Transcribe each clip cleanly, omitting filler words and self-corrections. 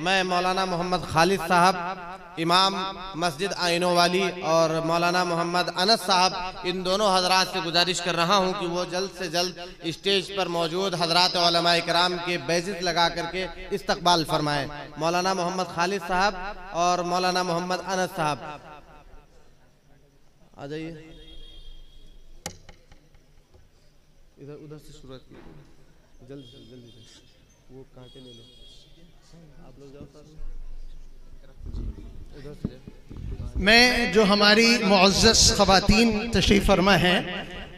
میں مولانا محمد خالد صاحب امام مسجد آئینوں والی اور مولانا محمد انس صاحب ان دونوں حضرات سے گزارش کر رہا ہوں کہ وہ جلد سے جلد اسٹیج پر موجود حضرات علماء کرام کے بیعزت لگا کر کے استقبال فرمائیں۔ مولانا محمد خالد صاحب اور مولانا محمد انس صاحب آ جائیے، ادھر سے شروعات کی جلدی وہ کانٹے لے لو، آپ لوگ جاؤ سر ادھر سے۔ میں جو ہماری معزز خواتین تشریف فرما ہیں،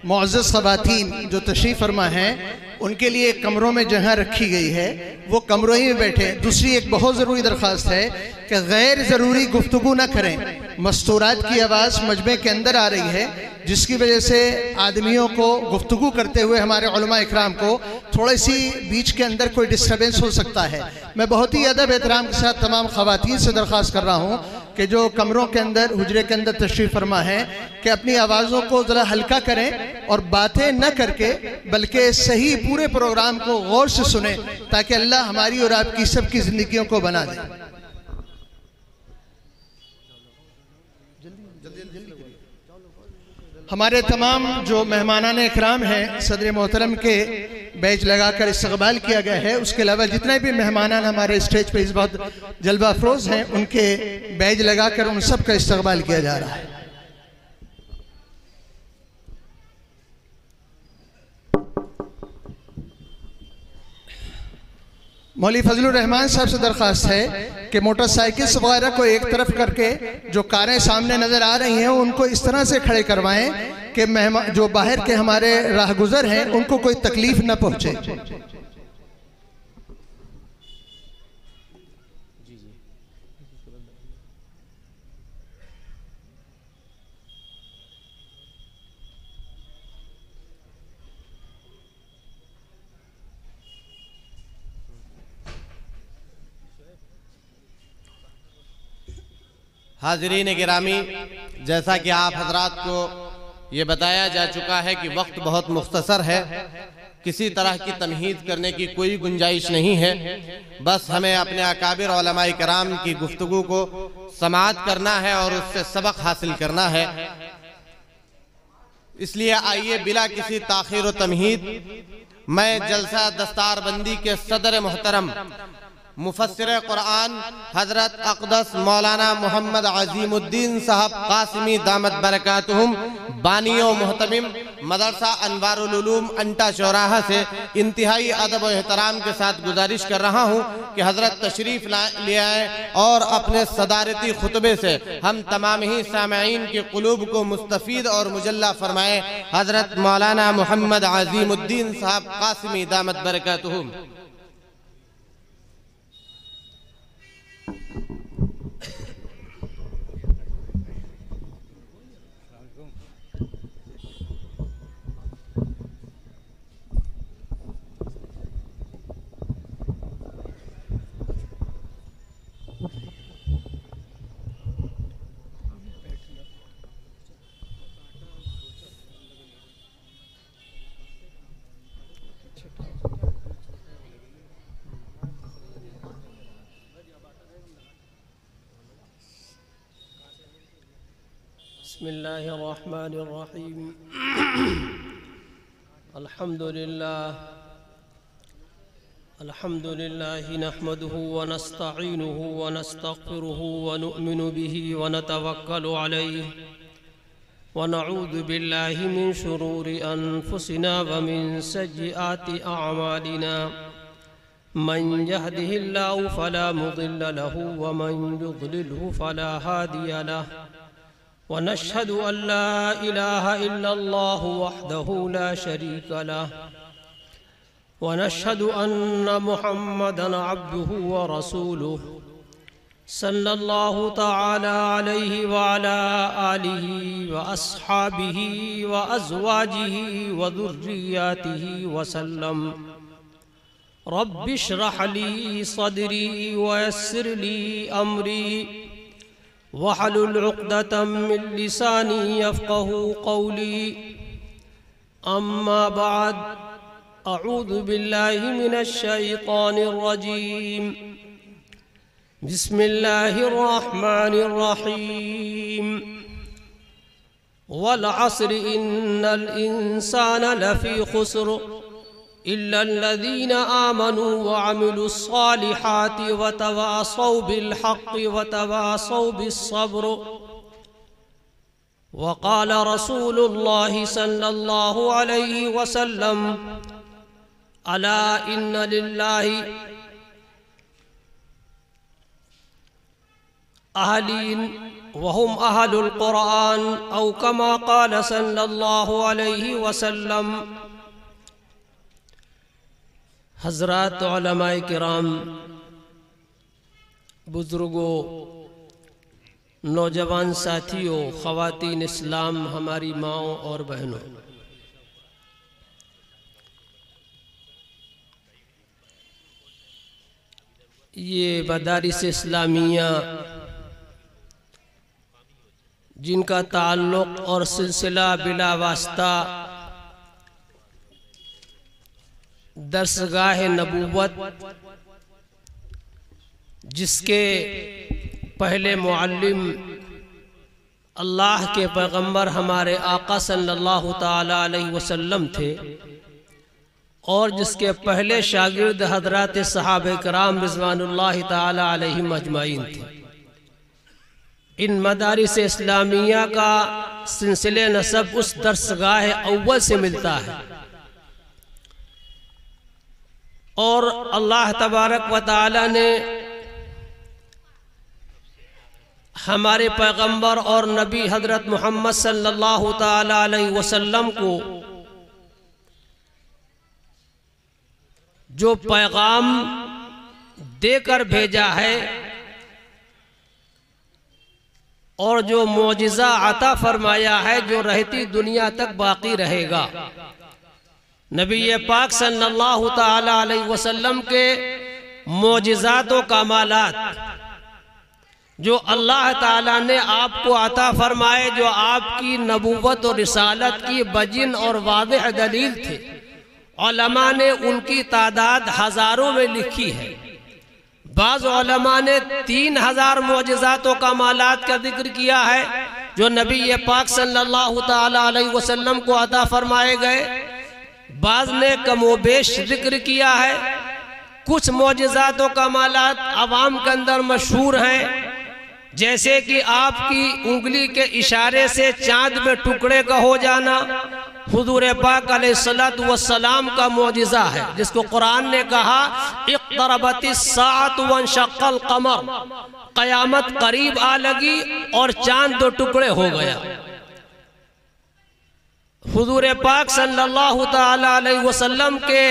معزز خواتین جو تشریف فرما ہیں، ان کے لیے کمروں میں جگہ رکھی گئی ہے، وہ کمروں ہی میں بیٹھے۔ دوسری ایک بہت ضروری درخواست ہے کہ غیر ضروری گفتگو نہ کریں۔ مستورات کی آواز مجمع کے اندر آ رہی ہے، جس کی وجہ سے آدمیوں کو گفتگو کرتے ہوئے ہمارے علماء اکرام کو تھوڑی سی بیچ کے اندر کوئی ڈسٹربنس ہو سکتا ہے۔ میں بہت ہی ادب احترام کے ساتھ تمام خواتین سے درخواست کر رہا ہوں کہ جو کمروں کے اندر حجرے کے اندر تشریف فرما ہیں کہ اپنی آوازوں کو ذرا ہلکا کریں اور باتیں نہ کر کے بلکہ صحیح پورے پروگرام کو غور سے سنیں تاکہ اللہ ہماری اور آپ کی سب کی زندگیوں کو بنا دے۔ ہمارے تمام جو مہمانان اکرام ہیں صدر محترم کے بیج لگا کر استقبال کیا گیا ہے، اس کے علاوہ جتنے بھی مہمانان ہمارے اسٹیج پہ اس وقت جلوہ افروز ہیں ان کے بیج لگا کر ان سب کا استقبال کیا جا رہا ہے۔ مولوی فضل الرحمان صاحب سے درخواست ہے کہ موٹر سائیکلز وغیرہ کو ایک طرف کر کے جو کاریں سامنے نظر آ رہی ہیں ان کو اس طرح سے کھڑے کروائیں کہ جو باہر کے ہمارے راہ گزر ہیں ان کو کوئی تکلیف نہ پہنچے۔ حاضرین گرامی، جیسا کہ آپ حضرات کو یہ بتایا جا چکا ہے کہ وقت بہت مختصر ہے، کسی طرح کی تمہید کرنے کی کوئی گنجائش نہیں ہے، بس ہمیں اپنے اکابر علماء کرام کی گفتگو کو سماعت کرنا ہے اور اس سے سبق حاصل کرنا ہے۔ اس لیے آئیے بلا کسی تاخیر و تمہید میں جلسہ دستار بندی کے صدر محترم مفسر قرآن حضرت اقدس مولانا محمد عظیم الدین صاحب قاسمی دامت برکاتہم بانی و محتمم مدرسہ انوار العلوم انٹا چوراہا سے انتہائی ادب و احترام کے ساتھ گزارش کر رہا ہوں کہ حضرت تشریف لے آئیں اور اپنے صدارتی خطبے سے ہم تمام ہی سامعین کے قلوب کو مستفید اور مجلہ فرمائیں۔ حضرت مولانا محمد عظیم الدین صاحب قاسمی دامت برکاتہم۔ بسم الله الرحمن الرحيم الحمد لله نحمده ونستعينه ونستغفره ونؤمن به ونتوكل عليه ونعوذ بالله من شرور أنفسنا ومن سيئات أعمالنا من يهده الله فلا مضل له ومن يضلله فلا هادي له ونشهد أن لا إله إلا الله وحده لا شريك له ونشهد أن محمدًا عبده ورسوله صلى الله تعالى عليه وعلى آله وأصحابه وأزواجه وذرياته وسلم رب اشرح لي صدري ويسر لي أمري واحلل عقدة من لساني يفقه قولي أما بعد أعوذ بالله من الشيطان الرجيم بسم الله الرحمن الرحيم والعصر إن الإنسان لفي خسر إلا الذين آمنوا وعملوا الصالحات وتواصوا بالحق وتواصوا بالصبر. وقال رسول الله صلى الله عليه وسلم: ألا إن لله أهلين وهم أهل القرآن أو كما قال صلى الله عليه وسلم. حضرات علماء کرام، بزرگوں، نوجوان ساتھیوں، خواتین اسلام، ہماری ماؤں اور بہنوں، یہ مدارس اسلامیہ جن کا تعلق اور سلسلہ بلا واسطہ درسگاہ نبوت، جس کے پہلے معلم اللہ کے پیغمبر ہمارے آقا صلی اللہ تعالی علیہ وسلم تھے، اور جس کے پہلے شاگرد حضرات صحابہ کرام رضوان اللہ تعالی علیہم اجمعین تھے، ان مدارس اسلامیہ کا سلسلہ نسب اس درسگاہ اول سے ملتا ہے، اور اللہ تبارک و تعالی نے ہمارے پیغمبر اور نبی حضرت محمد صلی اللہ تعالی علیہ وسلم کو جو پیغام دے کر بھیجا ہے اور جو معجزہ عطا فرمایا ہے، جو رہتی دنیا تک باقی رہے گا، نبی پاک صلی اللہ تعالی علیہ وسلم کے معجزات و کمالات جو اللہ تعالیٰ نے آپ کو عطا فرمائے، جو آپ کی نبوت و رسالت کی بجن اور واضح دلیل تھے، علماء نے ان کی تعداد ہزاروں میں لکھی ہے۔ بعض علماء نے 3000 معجزات و کمالات کا ذکر کیا ہے جو نبی پاک صلی اللہ تعالی علیہ وسلم کو عطا فرمائے گئے، بعض نے کم و بیش ذکر کیا ہے۔ کچھ معجزات و کمالات عوام کے اندر مشہور ہیں، جیسے کہ آپ کی انگلی کے اشارے سے چاند میں ٹکڑے کا ہو جانا حضور پاک علیہ السلام کا معجزہ ہے، جس کو قرآن نے کہا اقتربت الساعۃ وانشق القمر، قیامت قریب آ لگی اور چاند 2 ٹکڑے ہو گیا۔ حضور پاک صلی اللہ تعالی علیہ وسلم کے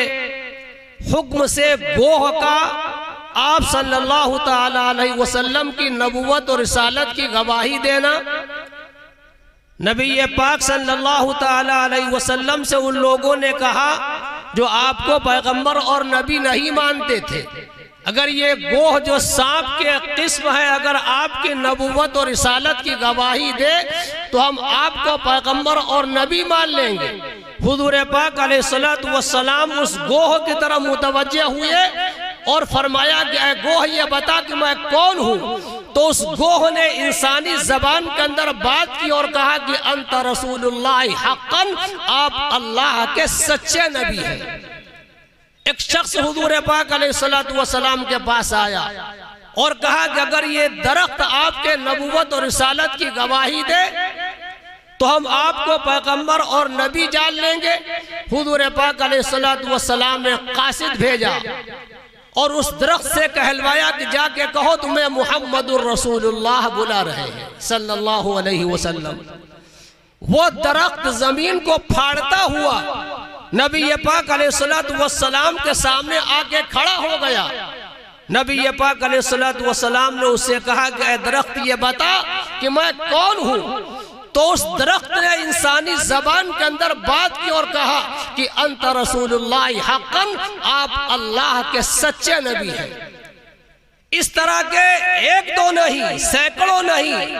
حکم سے گوہ کا آپ صلی اللہ تعالی علیہ وسلم کی نبوت اور رسالت کی گواہی دینا، نبی پاک صلی اللہ تعالی علیہ وسلم سے ان لوگوں نے کہا جو آپ کو پیغمبر اور نبی نہیں مانتے تھے، اگر یہ گوہ جو سانپ کے قسم ہے اگر آپ کی نبوت اور رسالت کی گواہی دے تو ہم آپ کو پیغمبر اور نبی مان لیں گے۔ حضور پاک علیہ السلام اس گوہ کی طرف متوجہ ہوئے اور فرمایا کہ اے گوہ یہ بتا کہ میں کون ہوں؟ تو اس گوہ نے انسانی زبان کے اندر بات کی اور کہا کہ انت رسول اللہ حقا، آپ اللہ کے سچے نبی ہیں۔ ایک شخص حضور پاک علیہ السلام کے پاس آیا اور کہا کہ اگر یہ درخت آپ کے نبوت اور رسالت کی گواہی دے تو ہم آپ کو پیغمبر اور نبی جان لیں گے۔ حضور پاک علیہ السلام نے قاصد بھیجا اور اس درخت سے کہلوایا کہ جا کے کہو تمہیں محمد الرسول اللہ بلا رہے ہیں صلی اللہ علیہ وسلم۔ وہ درخت زمین کو پھاڑتا ہوا نبی پاک علیہ السلام کے سامنے آ کے کھڑا ہو گیا۔ نبی پاک علیہ السلام نے اس سے کہا کہ اے درخت یہ بتا کہ میں کون ہوں؟ تو اس درخت نے انسانی زبان کے اندر بات کی اور کہا کہ انت رسول اللہ حقا، آپ اللہ کے سچے نبی ہیں۔ اس طرح کے ایک دو نہیں، سینکڑوں نہیں،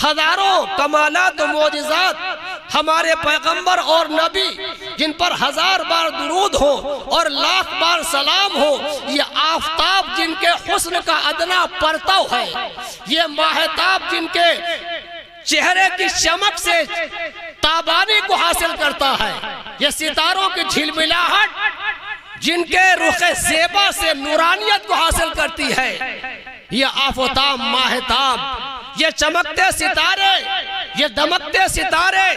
ہزاروں کمالات و معجزات ہمارے پیغمبر اور نبی جن پر 1000 بار درود ہو اور لاکھ بار سلام ہو، یہ آفتاب جن کے حسن کا ادنا پرتو ہے، یہ ماہتاب جن کے چہرے کی چمک سے تابانی کو حاصل کرتا ہے، یہ ستاروں کی جھلملاہٹ جن کے رخ زیبا سے نورانیت کو حاصل کرتی ہے، یہ آفتاب ماہتاب، یہ چمکتے ستارے، یہ دمکتے ستارے،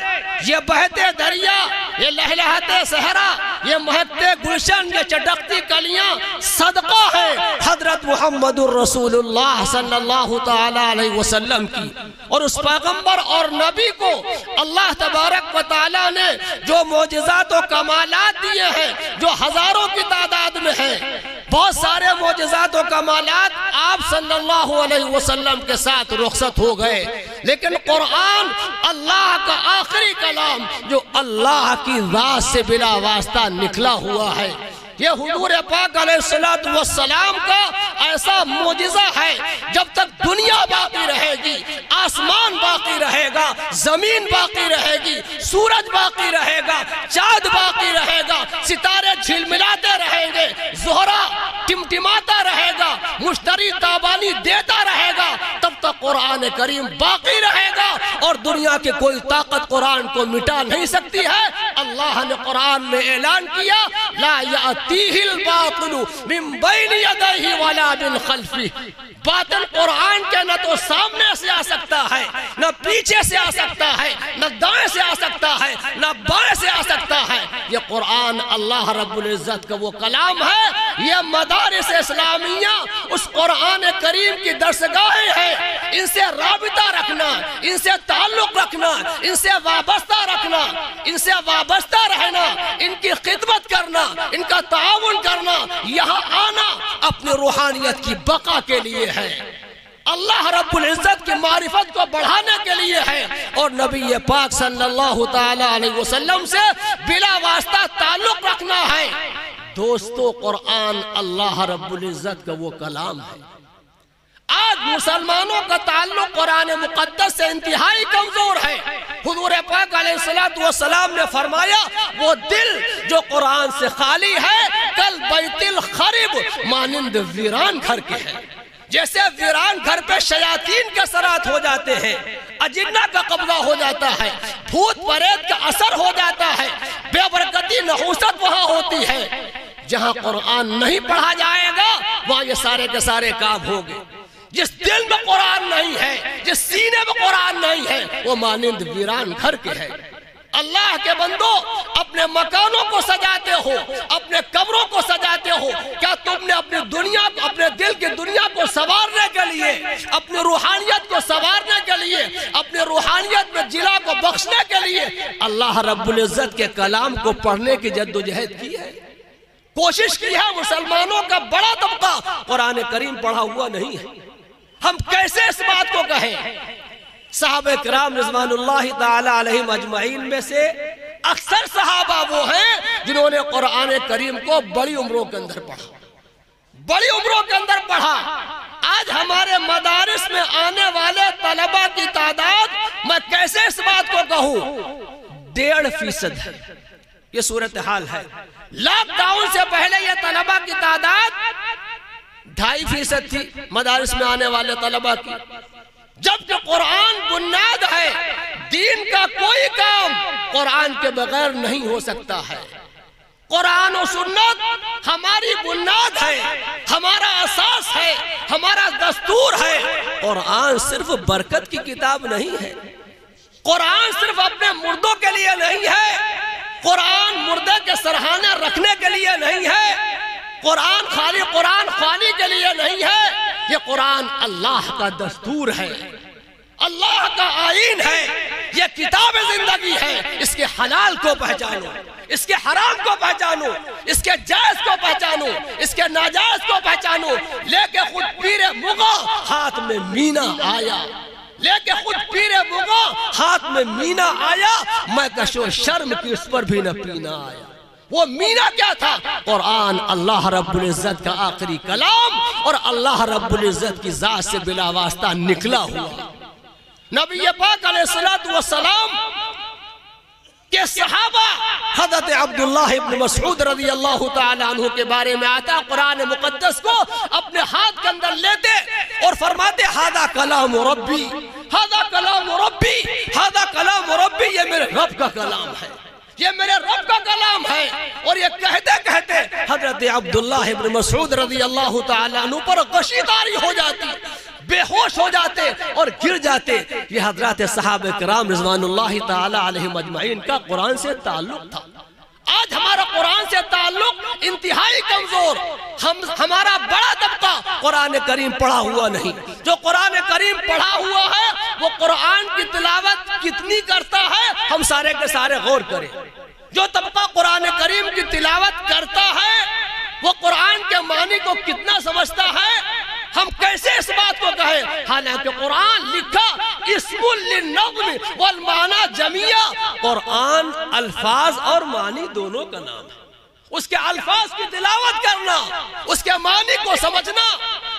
یہ بہتے دریا، یہ لہلہتے صحرا، یہ مہکتے گلشن، یہ چٹکتی کلیاں صدقہ ہے حضرت محمد الرسول اللہ صلی اللہ تعالیٰ علیہ وسلم کی۔ اور اس پیغمبر اور نبی کو اللہ تبارک و تعالیٰ نے جو معجزات و کمالات دیے ہیں، جو ہزاروں کی تعداد میں ہیں، بہت سارے معجزات و کمالات آپ صلی اللہ علیہ وسلم کے ساتھ رخصت ہو گئے، لیکن قرآن اللہ کا آخری کلام جو اللہ کی ذات سے بلا واسطہ نکلا ہوا ہے، یہ حضور پاک علیہ السلام کا ایسا معجزہ ہے، جب تک دنیا باقی رہے گی، آسمان باقی رہے گا، زمین باقی رہے گی، سورج باقی رہے گا، چاند باقی رہے گا، ستارے جھلملاتے رہیں گے، زہرہ ٹمٹماتا رہے گا، مشتری تابانی دیتا رہے گا، تب تک قرآن کریم باقی رہے گا، اور دنیا کی کوئی طاقت قرآن کو مٹا نہیں سکتی ہے۔ اللہ نے قرآن میں اعلان کیا، لا یأتیہ الباطل من بین یدیہ ولا من خلفہ، باطل قرآن کے نہ تو سامنے سے آ سکتا ہے، نہ پیچھے سے آ سکتا ہے، نہ دائیں سے آ سکتا ہے، نہ بائیں سے آ سکتا ہے۔ یہ قرآن اللہ رب العزت کا وہ کلام ہے، یہ مدارس اسلامیہ اس قرآن کریم کی درسگاہیں ہیں، ان سے رابطہ رکھنا، ان سے تعلق رکھنا، ان سے وابستہ رکھنا، ان سے وابستہ رہنا، ان کی خدمت کرنا، ان کا تعاون کرنا، یہاں آنا اپنی روحانیت کی بقا کے لیے ہے، اللہ رب العزت کی معرفت کو بڑھانے کے لیے ہے، اور نبی پاک صلی اللہ تعالی علیہ وسلم سے بلا واسطہ تعلق رکھنا ہے۔ دوستو، قرآن اللہ رب العزت کا وہ کلام ہے۔ آج مسلمانوں کا تعلق قرآن مقدس سے انتہائی کمزور ہے۔ حضور پاک علیہ السلام نے فرمایا، وہ دل جو قرآن سے خالی ہے کل بیت الخرب مانند ویران گھر کے ہے۔ جیسے ویران گھر پہ شیاطین کے اثرات ہو جاتے ہیں، اجنہ کا قبضہ ہو جاتا ہے، بھوت پریت کا اثر ہو جاتا ہے، بے برکتی نحوست وہاں ہوتی ہے، جہاں قرآن نہیں پڑھا جائے گا وہاں یہ سارے کے سارے کام ہوگے۔ جس دل میں قرآن نہیں ہے، جس سینے میں قرآن نہیں ہے، وہ مانند ویران گھر کے ہے۔ اللہ کے بندو، اپنے مکانوں کو سجاتے ہو، اپنے قبروں کو سجاتے ہو، کیا تم نے اپنی دنیا، اپنے دل کی دنیا کو سنوارنے کے لیے، اپنی روحانیت کو سنوارنے کے لیے، اپنی روحانیت میں جلا کو بخشنے کے لیے اللہ رب العزت کے کلام کو پڑھنے کی جدوجہد کی ہے؟ کوشش کی ہے؟ مسلمانوں کا بڑا طبقہ قرآن کریم پڑھا ہوا نہیں ہے۔ ہم کیسے اس بات کو کہیں؟ صحابہ کرام رضوان اللہ تعالی علیہم اجمعین میں سے اکثر صحابہ وہ ہیں جنہوں نے قرآن کریم کو بڑی عمروں کے اندر پڑھا، بڑی عمروں کے اندر پڑھا۔ آج ہمارے مدارس میں آنے والے طلبہ کی تعداد میں کیسے اس بات کو کہوں؟ 1.5% ہے۔ یہ صورتحال ہے۔ لاک ڈاؤن سے پہلے یہ طلبہ کی تعداد 2.5% تھی مدارس میں آنے والے طلبہ کی، جبکہ قرآن بنیاد ہے۔ دین کا کوئی کام قرآن کے بغیر نہیں ہو سکتا ہے۔ قرآن و سنت ہماری بنیاد ہے، ہمارا اساس ہے، ہمارا دستور ہے۔ قرآن صرف برکت کی کتاب نہیں ہے، قرآن صرف اپنے مردوں کے لیے نہیں ہے، قرآن مردے کے سرحانے رکھنے کے لیے نہیں ہے، قرآن خالی کے لیے نہیں ہے۔ یہ قرآن اللہ کا دستور ہے، اللہ کا آئین ہے، یہ کتاب زندگی ہے۔ اس کے حلال کو پہچانو، اس کے حرام کو پہچانو، اس کے جائز کو پہچانو، اس کے ناجائز کو پہچانو۔ لے کے خود پیر مغا ہاتھ میں مینا آیا، لے کے خود پیر مغا ہاتھ میں مینا آیا، میں کشو شرم کی اس پر بھی نہ پینا آیا۔ وہ مینا کیا تھا؟ قرآن اللہ رب العزت کا آخری کلام، اور اللہ رب العزت کی ذات سے بلا واسطہ نکلا ہوا۔ نبی پاک علیہ السلام کہ صحابہ حضرت عبداللہ ابن مسعود رضی اللہ تعالیٰ عنہ کے بارے میں آتا قرآن مقدس کو اپنے ہاتھ کے اندر لیتے اور فرماتے ہذا کلام ربی، ہذا کلام ربی، ہذا کلام ربی، یہ میرے رب کا کلام ہے، یہ میرے رب کا کلام ہے۔ اور یہ کہتے کہتے حضرت عبداللہ ابن مسعود رضی اللہ تعالیٰ عنہ پر غشی طاری ہو جاتی، بے ہوش ہو جاتے اور گر جاتے۔ یہ حضرات صحابہ کرام رضوان اللہ تعالی علیہم اجمعین کا قرآن سے تعلق تھا۔ آج ہمارا قرآن سے تعلق انتہائی کمزور، ہمارا بڑا طبقہ قرآن کریم پڑھا ہوا نہیں۔ جو قرآن کریم پڑھا ہوا ہے وہ قرآن کی تلاوت کتنی کرتا ہے ہم سارے کے سارے غور کریں۔ جو طبقہ قرآن کریم کی تلاوت کرتا ہے وہ قرآن کے معنی کو کتنا سمجھتا ہے، ہم کیسے اس بات کو کہیں؟ حالانکہ قرآن لکھا اسم للنظم والمعنی جميعا، قرآن الفاظ اور معنی دونوں کا نام ہے۔ اس کے الفاظ کی تلاوت کرنا، اس کے معنی کو سمجھنا،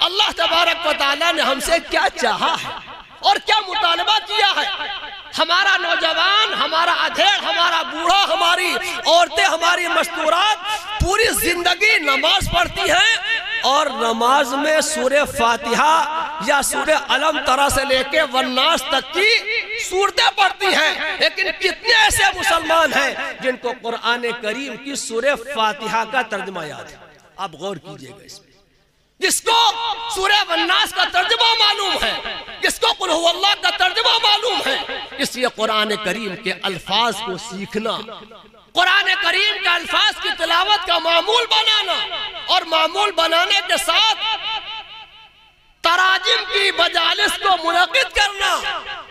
اللہ تبارک و تعالیٰ نے ہم سے کیا چاہا ہے اور کیا مطالبہ کیا ہے۔ ہمارا نوجوان، ہمارا ادھیڑ، ہمارا بوڑھا، ہماری عورتیں، ہماری مستورات پوری زندگی نماز پڑھتی ہیں اور نماز میں سورہ فاتحہ یا سورہ علم ترا سے لے کے والناس تک کی سورتیں پڑھتی ہیں، لیکن کتنے ایسے مسلمان ہیں جن کو قرآن کریم کی سورہ فاتحہ کا ترجمہ یاد ہے؟ آپ غور کیجئے گا اس میں۔ جس کو سورہ والناس کا ترجمہ معلوم ہے، جس کو قل هو اللہ کا ترجمہ معلوم ہے، اس لیے قرآن کریم کے الفاظ کو سیکھنا، قرآن کریم کے الفاظ کی تلاوت کا معمول بنانا اور معمول بنانے کے ساتھ تراجم کی مجالس کو منعقد کرنا،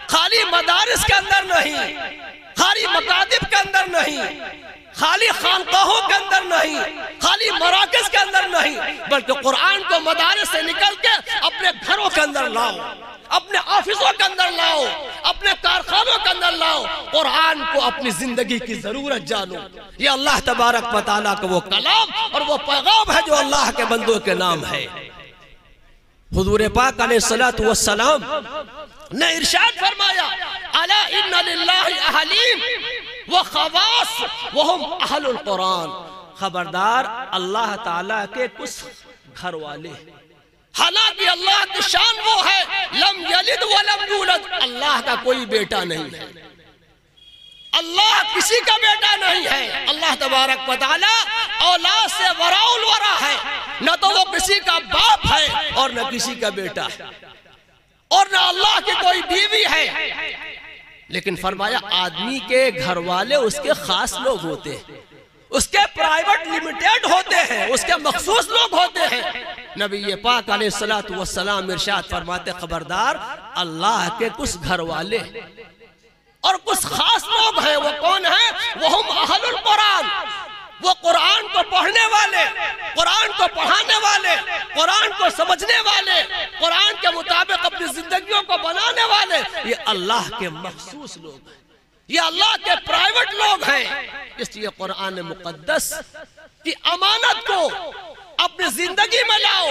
خالی مدارس کے اندر نہیں، خالی مکاتب کے اندر نہیں، خالی خانقاہوں کے اندر نہیں، خالی مراکز کے اندر نہیں، بلکہ قرآن کو مدارس سے نکل کے اپنے گھروں کے اندر لاؤ، اپنے آفسوں کے اندر لاؤ، اپنے کارخانوں کے اندر لاؤ، قرآن کو اپنی زندگی کی ضرورت جانو۔ یہ اللہ تبارک و تعالیٰ کا وہ کلام اور وہ پیغام ہے جو اللہ کے بندوں کے نام ہے۔ حضور پاک علیہ الصلوۃ والسلام نے ارشاد فرمایا الا ان للہ اہلین وخواص وہم اہل القرآن، خبردار اللہ تعالیٰ کے کچھ گھر والے، حالانکہ اللہ کی شان وہ ہے لم یلد ولم یولد، اللہ کا کوئی بیٹا نہیں ہے، اللہ کسی کا بیٹا نہیں ہے۔ اللہ تبارک و تعالی اولاد سے وراء الورا ہے، نہ تو وہ کسی کا باپ ہے اور نہ کسی کا بیٹا ہے، اور نہ اللہ کی کوئی بیوی ہے، لیکن فرمایا آدمی کے گھر والے اس کے خاص لوگ ہوتے ہیں، اس کے پرائیوٹ لیمیٹیڈ ہوتے ہیں، اس کے مخصوص لوگ ہوتے ہیں۔ نبی پاک علیہ الصلوۃ والسلام ارشاد فرماتے خبردار اللہ کے کچھ گھر والے اور کچھ خاص لوگ ہیں، وہ کون ہیں؟ وہم اہل القرآن، وہ قرآن کو پڑھنے والے، قرآن کو پڑھانے والے، قرآن کو سمجھنے والے، قرآن کے مطابق اپنی زندگیوں کو بنانے والے، یہ اللہ کے مخصوص لوگ ہیں، یہ اللہ کے پرائیوٹ لوگ ہیں۔ اس لیے قرآن مقدس کی امانت کو اپنی زندگی میں لاؤ۔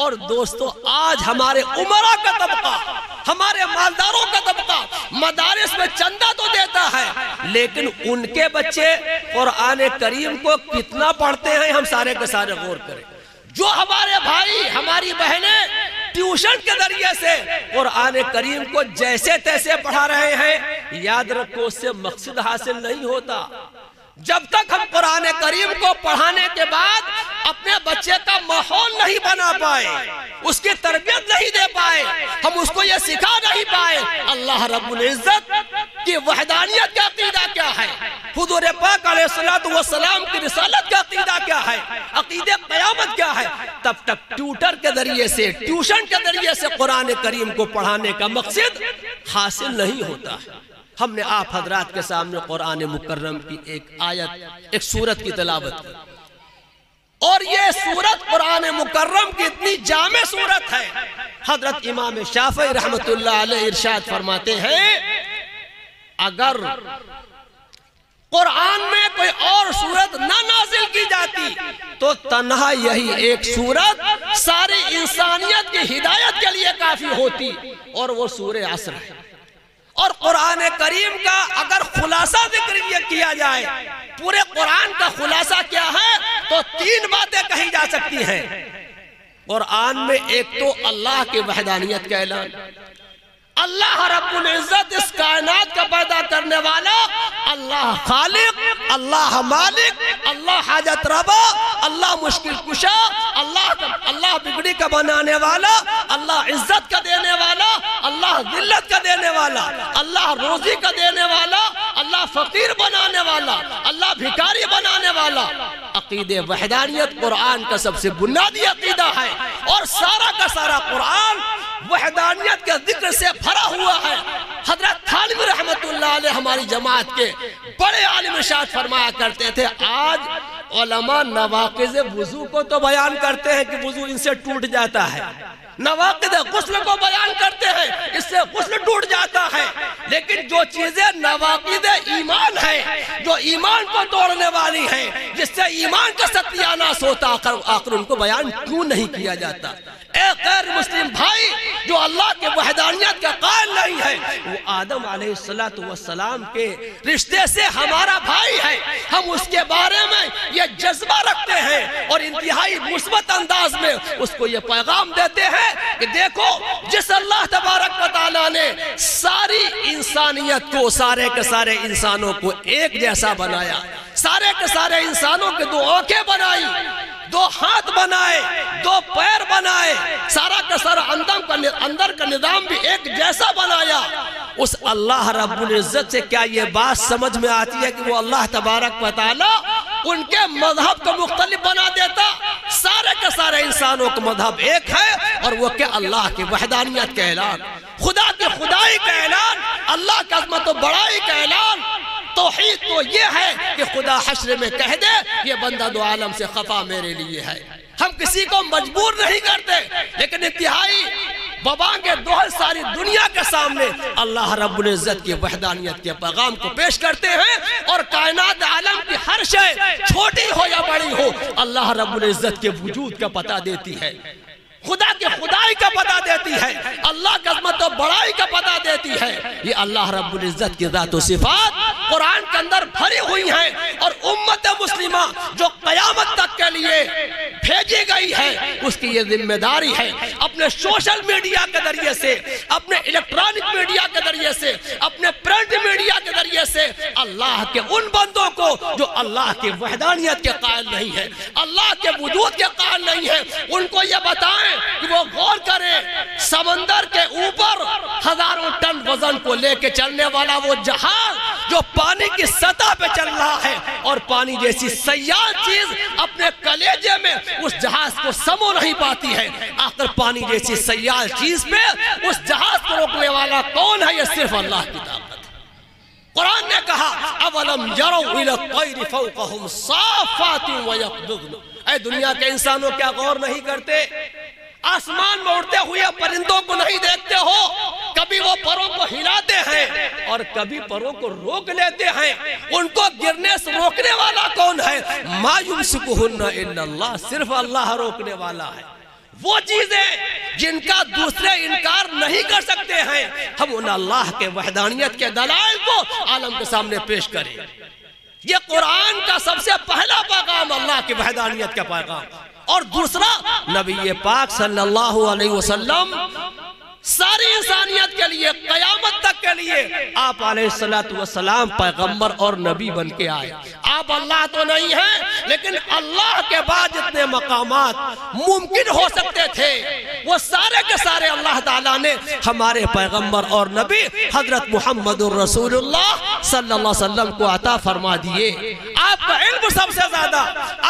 اور دوستو آج ہمارے عمرہ کا طبقہ، ہمارے مالداروں کا طبقہ مدارس میں چندہ تو دیتا ہے، لیکن ان کے بچے قرآن کریم کو کتنا پڑھتے ہیں ہم سارے کے سارے غور کریں۔ جو ہمارے بھائی ہماری بہنیں ٹیوشن کے ذریعے سے قرآن کریم کو جیسے تیسے پڑھا رہے ہیں، یاد رکھو اس سے مقصد حاصل نہیں ہوتا۔ جب تک ہم قرآن کریم کو پڑھانے کے بعد اپنے بچے کا ماحول نہیں بنا پائے، اس کی تربیت نہیں دے پائے، ہم اس کو یہ سکھا نہیں پائے اللہ رب العزت کی وحدانیت کا عقیدہ کیا ہے، حضور پاک علیہ الصلوۃ والسلام کی رسالت کا عقیدہ کیا ہے، عقیدہ قیامت کیا ہے، تب تک ٹیوٹر کے ذریعے سے، ٹیوشن کے ذریعے سے قرآن کریم کو پڑھانے کا مقصد حاصل نہیں ہوتا ہے۔ ہم نے آپ حضرات کے سامنے قرآن مکرم کی ایک آیت، ایک سورت کی تلاوت کی، اور یہ سورت قرآن مکرم کی اتنی جامع سورت ہے، حضرت امام شافعی رحمت اللہ علیہ ارشاد فرماتے ہیں اگر قرآن میں کوئی اور سورت نہ نازل کی جاتی تو تنہا یہی ایک سورت ساری انسانیت کی ہدایت کے لیے کافی ہوتی، اور وہ سورہ عصر ہے۔ اور قرآن کریم کا اگر خلاصہ ذکر یہ کیا جائے، پورے قرآن کا خلاصہ کیا ہے، تو 3 باتیں کہی جا سکتی ہیں قرآن میں۔ ایک تو اللہ کی وحدانیت کا اعلان، اللہ رب العزت اس کائنات کا پیدا کرنے والا، اللہ خالق، اللہ مالک، اللہ حاجت روا، اللہ مشکل کشا، اللہ بگڑی کا بنانے والا، اللہ عزت کا دینے والا، اللہ ذلت کا دینے والا، اللہ روزی کا دینے والا، اللہ فقیر بنانے والا، اللہ بھکاری بنانے والا۔ عقیدہ وحدانیت قرآن کا سب سے بنیادی عقیدہ ہے، اور سارا کا سارا قرآن وحدانیت کے ذکر سے بھرا ہوا ہے۔ حضرت تھانوی رحمت اللہ علیہ ہماری جماعت کے بڑے عالم ارشاد فرمایا کرتے تھے، آج علماء نواقض وضو کو تو بیان کرتے ہیں کہ وضو ان سے ٹوٹ جاتا ہے، نواقض غسل کو بیان کرتے ہیں اس سے غسل ٹوٹ جاتا ہے، لیکن جو چیزیں نواقض ایمان ہیں، جو ایمان کو توڑنے والی ہیں، جس سے ایمان کا ستیہ ناش ہوتا، آخر ان کو بیان کیوں نہیں کیا جاتا؟ اے غیر مسلم بھائی جو اللہ کے وحدانیت کا قائل نہیں ہے، وہ آدم علیہ السلام کے رشتے سے ہمارا بھائی ہے، ہم اس کے بارے میں یہ جذبہ رکھتے ہیں اور انتہائی مثبت انداز میں اس کو یہ پیغام دیتے ہیں کہ دیکھو، جس اللہ تبارک و تعالیٰ نے ساری انسانیت کو، سارے کے سارے انسانوں کو ایک جیسا بنایا، سارے کے سارے انسانوں کے 2 آنکھیں بنائی، 2 ہاتھ بنائے، 2 پیر بنائے، سارا کا سارا اندر کا نظام بھی ایک جیسا بنایا، اس اللہ رب العزت سے کیا یہ بات سمجھ میں آتی ہے کہ وہ اللہ تبارک و تعالی ان کے مذہب کو مختلف بنا دیتا؟ سارے کے سارے انسانوں کا مذہب ایک ہے، اور وہ کہ اللہ کی وحدانیت کا اعلان، خدا کی خدائی کا اعلان، اللہ کی عظمت و بڑائی کا اعلان۔ توحید تو یہ ہے کہ خدا حشر میں کہہ دے یہ بندہ 2 عالم سے خفا میرے لیے ہے۔ ہم کسی کو مجبور نہیں کرتے، لیکن انتہائی ببانگے دوہل ساری دنیا کے سامنے اللہ رب العزت کی وحدانیت کے پیغام کو پیش کرتے ہیں، اور کائنات عالم کی ہر شے چھوٹی ہو یا بڑی ہو اللہ رب العزت کے وجود کا پتہ دیتی ہے، خدا کی خدائی کا پتہ دیتی ہے، اللہ کی عظمت و بڑائی کا پتہ دیتی ہے۔ یہ اللہ رب العزت کی ذات و صفات قرآن کے اندر بھری ہوئی ہیں، اور امت مسلمہ جو قیامت تک کے لیے بھیجی گئی ہے اس کی یہ ذمہ داری ہے اپنے سوشل میڈیا کے ذریعے سے، اپنے الیکٹرانک میڈیا کے ذریعے سے، اپنے پرنٹ میڈیا کے ذریعے سے اللہ کے ان بندوں کو جو اللہ کی وحدانیت کے قائل نہیں ہے، اللہ کے وجود کے قائل نہیں ہے، ان کو یہ بتائیں کہ وہ غور کریں، سمندر کے اوپر ہزاروں ٹن وزن کو لے کے چلنے والا وہ جہاز جو پانی کی سطح پہ چل رہا ہے، اور پانی جیسی سیال چیز اپنے کلیجے میں اس جہاز کو سمو نہیں پاتی ہے، آخر پانی جیسی سیال چیز پہ اس جہاز کو روکنے والا کون ہے؟ یہ صرف اللہ کی طاقت ہے۔ قرآن نے کہا اولم یروا الی الطیر فوقہم صافات ویقبضن، اے دنیا کے انسانوں کیا غور نہیں کرتے؟ آسمان میں اڑتے ہوئے پرندوں کو نہیں دیکھتے ہو؟ کبھی وہ پروں کو ہلاتے ہیں اور کبھی پروں کو روک لیتے ہیں، ان کو گرنے سے روکنے والا کون ہے؟ ما یمسکہن الا اللہ، صرف اللہ روکنے والا ہے۔ وہ چیزیں جن کا دوسرے انکار نہیں کر سکتے ہیں، ہم ان اللہ کے وحدانیت کے دلائل کو عالم کے سامنے پیش کریں۔ یہ قرآن کا سب سے پہلا پیغام اللہ کی وحدانیت کا پیغام، اور دوسرا نبی پاک صلی اللہ علیہ وسلم ساری انسانیت کے لیے، قیامت تک کے لیے آپ علیہ السلام پیغمبر اور نبی بن کے آئے۔ آپ اللہ تو نہیں ہیں، لیکن اللہ کے بعد جتنے مقامات ممکن ہو سکتے تھے وہ سارے کے سارے اللہ تعالیٰ نے ہمارے پیغمبر اور نبی حضرت محمد الرسول اللہ صلی اللہ علیہ وسلم کو عطا فرما دیے۔ آپ کا علم سب سے زیادہ،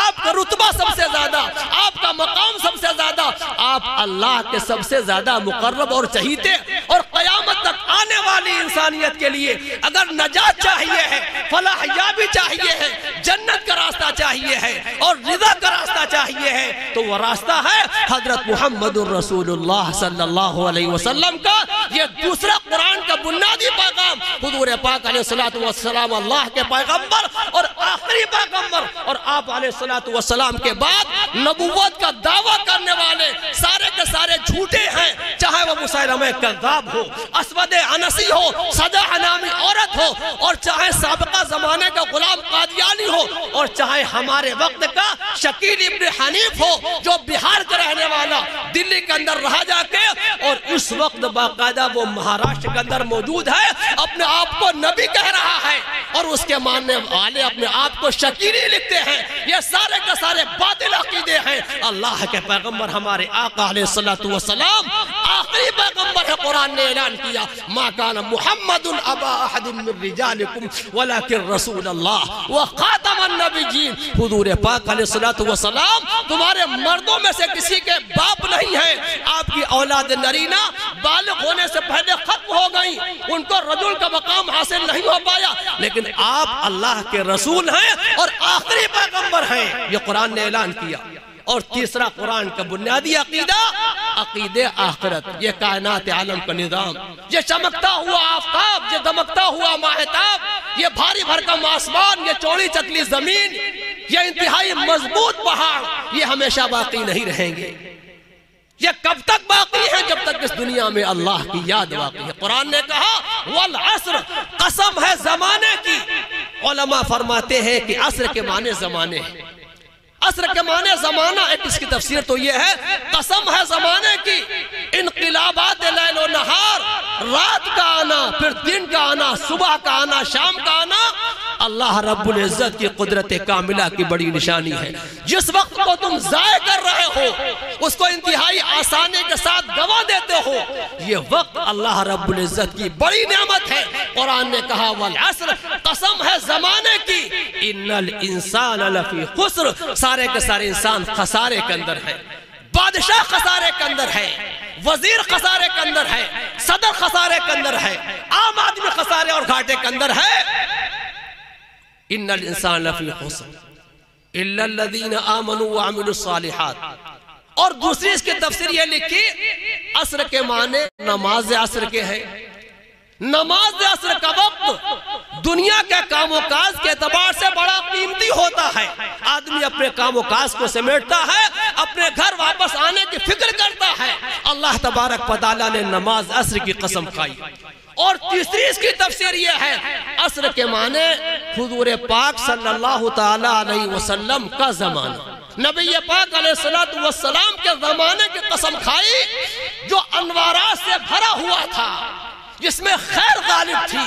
آپ کا رتبہ سب سے زیادہ، آپ کا مقام سب سے زیادہ، آپ اللہ کے سب سے زیادہ مقرب اور چہیتے، اور قیامت تک آنے والی انسانیت کے لیے اگر نجات چاہیے ہے، فلاح یابی چاہیے ہے، جنت کا راستہ چاہیے ہے، اور رضا کا راستہ چاہیے ہے، تو وہ راستہ ہے حضرت محمد الرسول اللہ صلی اللہ علیہ وسلم کا۔ یہ دوسرا قرآن کا بنیادی پیغام، حضور پاک علیہ السلام اللہ کے پیغمبر اور آخری پیغمبر، اور آپ علیہ السلام کے بعد نبوت کا دعویٰ کرنے والے سارے کے سارے جھوٹے ہیں، چاہے وہ مسیلمہ کذاب ہو، اسود عنسی ہو، صدح نامی عورت ہو، اور چاہے سابقہ زمانے کا غلام قادیانی ہو، اور چاہے ہمارے وقت کا شکیل ابن حنیف ہو جو بہار کا رہنے والا دلی کے اندر رہا جا کے، اور اس وقت باقاعدہ وہ مہاراشٹر کے اندر موجود ہے، اپنے آپ کو نبی کہہ رہا ہے، اور اس کے ماننے والے اپنے آپ کو شکیلی لکھتے ہیں۔ یہ سارے کے سارے باطل عقیدے ہیں۔ اللہ کے پیغمبر ہمارے آقا علیہ السلام آخری پیغمبر ہے۔ قرآن نے اعلان کیا ما کان محمد ابا احد من رجالکم ولکن رسول اللہ وخاتم النبیین۔ حضور پاک علیہ السلام تمہارے مردوں میں سے کسی کے باپ نہیں ہیں، آپ کی اولاد نرینہ بالغ ہونے سے پہلے ختم ہو گئی، ان کو رجل کا مقام حاصل نہیں ہو پایا، لیکن آپ اللہ کے رسول ہیں اور آخری پیغمبر ہیں، یہ قرآن نے اعلان کیا۔ اور تیسرا قرآن کا بنیادی عقیدہ عقیدہ آخرت، یہ کائنات عالم کا نظام، یہ چمکتا ہوا آفتاب، یہ دمکتا ہوا ماہتاب، یہ بھاری بھرکم آسمان، یہ چوڑی چتلی زمین، یہ انتہائی مضبوط پہاڑ، یہ ہمیشہ باقی نہیں رہیں گے۔ یہ کب تک باقی ہے؟ جب تک اس دنیا میں اللہ کی یاد باقی ہے۔ قرآن نے کہا والعصر، قسم ہے زمانے کی۔ علماء فرماتے ہیں کہ عصر کے معنی زمانے ہیں۔ عصر کے معنی زمانہ، ایک اس کی تفسیر تو یہ ہے قسم ہے زمانے کی، انقلابات لیل و نہار، رات کا آنا، پھر دن کا آنا، صبح کا آنا، شام کا آنا، اللہ رب العزت کی قدرت کاملہ کی بڑی نشانی ہے۔ جس وقت کو تم ضائع کر رہے ہو اس کو انتہائی آسانی کے ساتھ گوا دیتے ہو، یہ وقت اللہ رب العزت کی بڑی نعمت ہے۔ قرآن نے کہا والعصر، قسم ہے زمانے کی، ان الانسان لفی خسر، سارے کے سارے انسان خسارے کے اندر ہے، بادشاہ خسارے کے اندر ہے، وزیر خسارے کے اندر ہے، صدر خسارے کے اندر ہے، عام آدمی خسارے اور گھاٹے کے اندر ہے۔ ان الانسان لفی خسر الا الذین آمنوا وعملوا الصالحات۔ اور دوسری اس کی تفسیر یہ لکھی عصر کے معنی نماز عصر کے ہیں۔ نماز عصر کا وقت دنیا کے کام و کاج کے اعتبار سے بڑا قیمتی ہوتا ہے۔ آدمی اپنے کام و کاج کو سمیٹتا ہے، اپنے گھر واپس آنے کی فکر کرتا ہے۔ اللہ تبارک و تعالیٰ نے نماز عصر کی قسم کھائی۔ اور تیسری اس کی تفسیر یہ ہے عصر کے معنی حضور پاک صلی اللہ تعالیٰ علیہ وسلم کا زمانہ، نبی پاک علیہ السلام کے زمانے کی قسم کھائی جو انوارات سے بھرا ہوا تھا، جس میں خیر غالب تھی،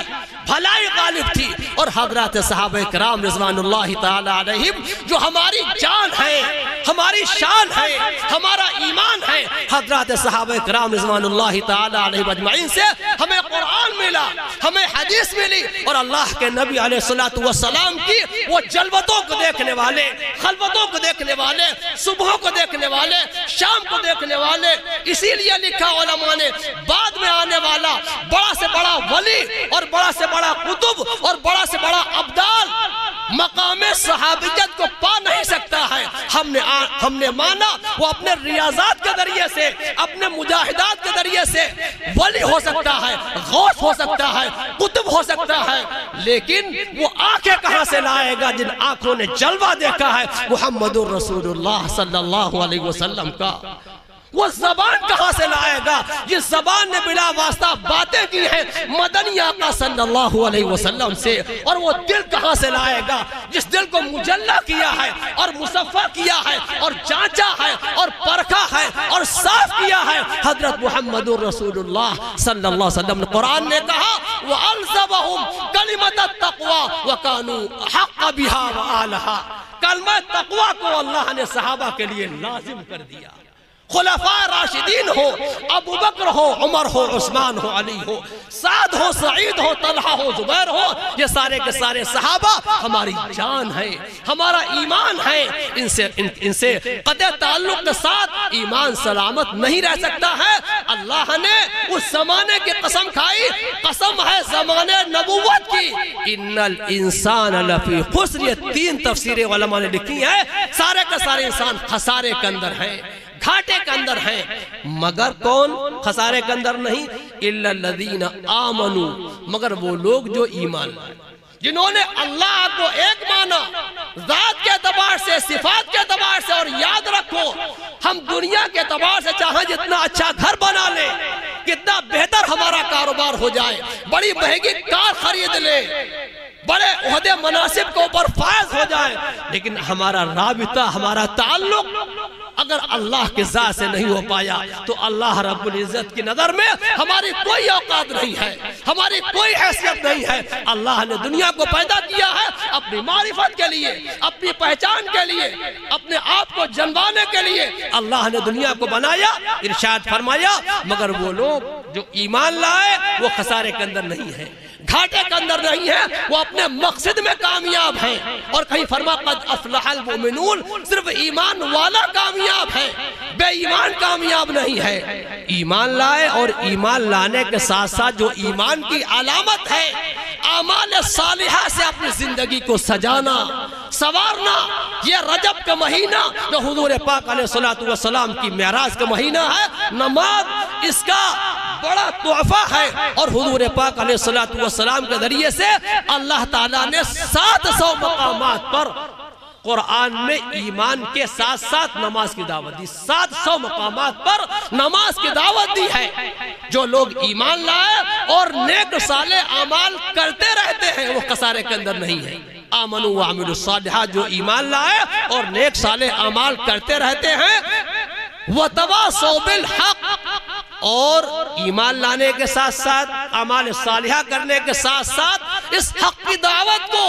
بھلائی غالب تھی، اور حضرات صحابہ کرام رضوان اللہ تعالی علیہم جو ہماری جان ہے، ہماری شان ہے، ہمارا ایمان ہے۔ حضرات صحابہ کرام رضوان اللہ تعالی علیہم اجمعین سے ہمیں قرآن ملا، ہمیں حدیث ملی، اور اللہ کے نبی علیہ السلام کی وہ جلوتوں کو دیکھنے والے، خلوتوں کو دیکھنے والے، صبحوں کو دیکھنے والے، شام کو دیکھنے والے۔ اسی لیے لکھا علماء نے بعد میں آنے والا بڑا سے بڑا ولی اور بڑا سے بڑا قطب اور بڑا سے بڑا ابدال مقام صحابیت کو پا نہیں سکتا ہے۔ ہم نے مانا وہ اپنے ریاضات کے ذریعے سے، اپنے مجاہدات کے ذریعے سے ولی ہو سکتا ہے، غوث ہو سکتا ہے، قطب ہو سکتا ہے، لیکن وہ آنکھیں کہاں سے لائے گا جن آنکھوں نے جلوہ دیکھا ہے محمد الرسول اللہ صلی اللہ علیہ وسلم کا؟ وہ زبان کہاں سے لائے گا جس زبان نے بلا واسطہ باتیں کی ہیں مدنی آقا صلی اللہ علیہ وسلم سے؟ اور وہ دل کہاں سے لائے گا جس دل کو مجلہ کیا ہے اور مصفہ کیا ہے اور جانچا ہے اور پرکھا ہے اور صاف کیا ہے حضرت محمد الرسول اللہ صلی اللہ علیہ وسلم؟ قرآن نے کہا وَأَلْزَمَهُمْ كَلِمَةَ التَّقْوَى وَكَانُوا أَحَقَّ بِهَا وَآلَهَا۔ کلمہ تقوی کو اللہ نے صحابہ کے لیے لازم کر دیا۔ خلفاء راشدین ہو، ابو بکر ہو، عمر ہو، عثمان ہو، علی ہو، سعد ہو، سعید ہو، طلحہ ہو، زبیر ہو، یہ سارے کے سارے صحابہ ہماری جان ہے، ہمارا ایمان ہے۔ ان سے قطع تعلق کے ساتھ ایمان سلامت نہیں رہ سکتا ہے۔ اللہ نے اس زمانے کی قسم کھائی، قسم ہے زمانے نبوت کی، ان الانسان لفی خسر۔ یہ تین تفسیریں علماء نے لکھی ہیں، سارے کے سارے انسان خسارے کے اندر ہیں، گھاٹے کے اندر ہیں، مگر کون خسارے کے اندر نہیں؟ الا الذین آمنوا، مگر وہ لوگ جو ایمان لائے۔ جنہوں نے اللہ کو ایک مانا ذات کے اعتبار سے، صفات کے اعتبار سے. اور یاد رکھو ہم دنیا کے اعتبار سے چاہیں جتنا اچھا گھر بنا لیں، کتنا بہتر ہمارا کاروبار ہو جائے، بڑی مہنگی کار خرید لے، بڑے عہدے مناسب کے اوپر فائز ہو جائے، لیکن ہمارا رابطہ، ہمارا تعلق اگر اللہ کے ذات سے نہیں ہو پایا تو اللہ رب العزت کی نظر میں ہماری کوئی اوقات نہیں ہے، ہماری کوئی حیثیت نہیں ہے. اللہ نے دنیا کو پیدا کیا ہے اپنی معرفت کے لیے، اپنی پہچان کے لیے، اپنے آپ کو جنوانے کے لیے اللہ نے دنیا کو بنایا. ارشاد فرمایا مگر وہ لوگ جو ایمان لائے وہ خسارے کے اندر نہیں ہے، گھاٹے کے اندر نہیں ہے، وہ اپنے مقصد میں کامیاب ہیں. اور کہیں فرما قد افلح المؤمنون، صرف ایمان والا کامیاب ہے، بے ایمان کامیاب نہیں ہے. ایمان لائے اور ایمان لانے کے ساتھ ساتھ جو ایمان کی علامت ہے اعمال صالحہ سے اپنی زندگی کو سجانا، سوارنا. یہ رجب کا مہینہ جو حضور پاک علیہ الصلوۃ کی معراج کا مہینہ ہے، نماز اس کا بڑا تحفہ ہے. اور حضور پاک علیہ السلام کے ذریعے سے اللہ تعالیٰ نے 700 مقامات پر قرآن میں ایمان کے ساتھ ساتھ نماز کی دعوت دی. 700 مقامات پر نماز کی دعوت دی ہے. جو لوگ ایمان لائے اور نیک صالح اعمال کرتے رہتے ہیں وہ خسارے کے اندر نہیں ہے. آمنوا وعملوا الصالحات، جو ایمان لائے اور نیک صالح اعمال کرتے رہتے ہیں. وتواصوا بالحق، اور ایمان لانے کے ساتھ ساتھ اعمال صالحہ کرنے کے ساتھ ساتھ اس حق کی دعوت کو،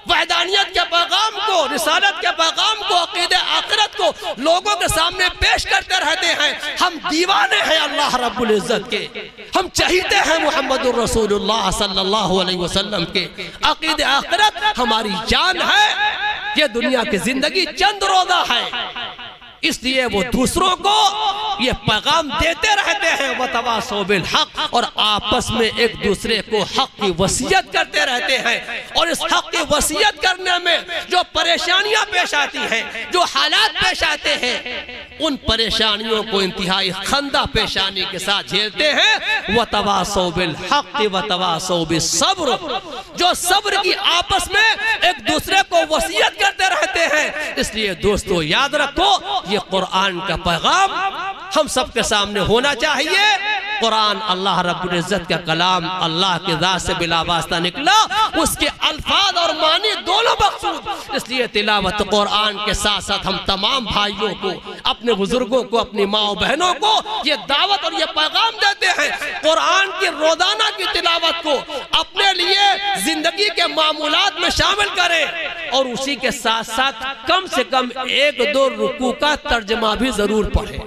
وحدانیت کے پیغام کو، رسالت کے پیغام کو، عقیدہ آخرت کو لوگوں کے سامنے پیش کرتے رہتے ہیں. ہم دیوانے ہیں اللہ رب العزت کے، ہم چہیتے ہیں محمد الرسول اللہ صلی اللہ علیہ وسلم کے. عقیدہ آخرت ہماری جان ہے. یہ دنیا کی زندگی چند روزہ ہے، اس لیے وہ دوسروں کو یہ پیغام دیتے رہتے ہیں وتواصوا بالحق، اور آپس میں ایک دوسرے کو حق کی وصیت کرتے رہتے ہیں. اور اس حق کی وصیت کرنے میں جو پریشانیاں پیش آتی ہیں، جو حالات پیش آتے ہیں، ان پریشانیوں کو انتہائی خندہ پیشانی کے ساتھ جھیلتے ہیں. وتواصوا بالحق وتواصوا بالصبر، جو صبر کی آپس میں ایک دوسرے کو وصیت کرتے رہتے ہیں. اس لیے دوستو یاد رکھو یہ قرآن کا پیغام ہم سب کے سامنے ہونا چاہیے. قرآن اللہ رب العزت کا کلام اللہ کی ذات سے بلا واسطہ نکلا، اس کے الفاظ اور معنی دونوں مقصود. اس لیے تلاوت قرآن کے ساتھ ساتھ ہم تمام بھائیوں کو، اپنے بزرگوں کو، اپنی ماں و بہنوں کو یہ دعوت اور یہ پیغام دیتے ہیں قرآن کی روزانہ کی تلاوت کو اپنے لیے زندگی کے معمولات میں شامل کریں، اور اسی کے ساتھ ساتھ کم سے کم 1-2 رکوع کا ترجمہ بھی ضرور پڑھیں.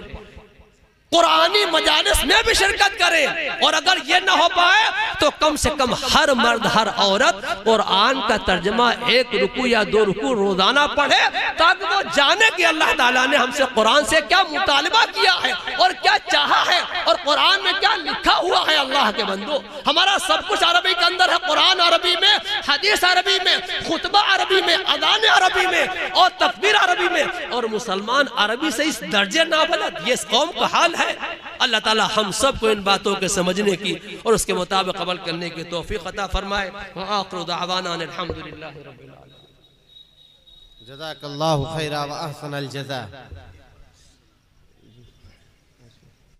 قرآنی مجالس میں بھی شرکت کریں، اور اگر یہ نہ ہو پائے تو کم سے کم ہر مرد ہر عورت قرآن کا ترجمہ 1 رکوع یا 2 رکوع روزانہ پڑھے، تاکہ وہ جانے کہ اللہ تعالیٰ نے ہم سے قرآن سے کیا مطالبہ کیا ہے اور کیا چاہا ہے، اور قرآن میں کیا لکھا ہوا ہے. اللہ کے بندو، ہمارا سب کچھ عربی کے اندر ہے. قرآن عربی میں، حدیث عربی میں، خطبہ عربی میں، اذان عربی میں، اور تکبیر عربی میں، اور مسلمان عربی سے اس درجے نابلد. یہ اس قوم کا حال ہے. اللہ تعالی ہم سب کو ان باتوں کے سمجھنے کی اور اس کے مطابق عمل کرنے کی توفیق عطا فرمائے. وآخر دعوانا الحمدللہ رب العالمین. جزاک اللہ خیرا و احسن الجزاء.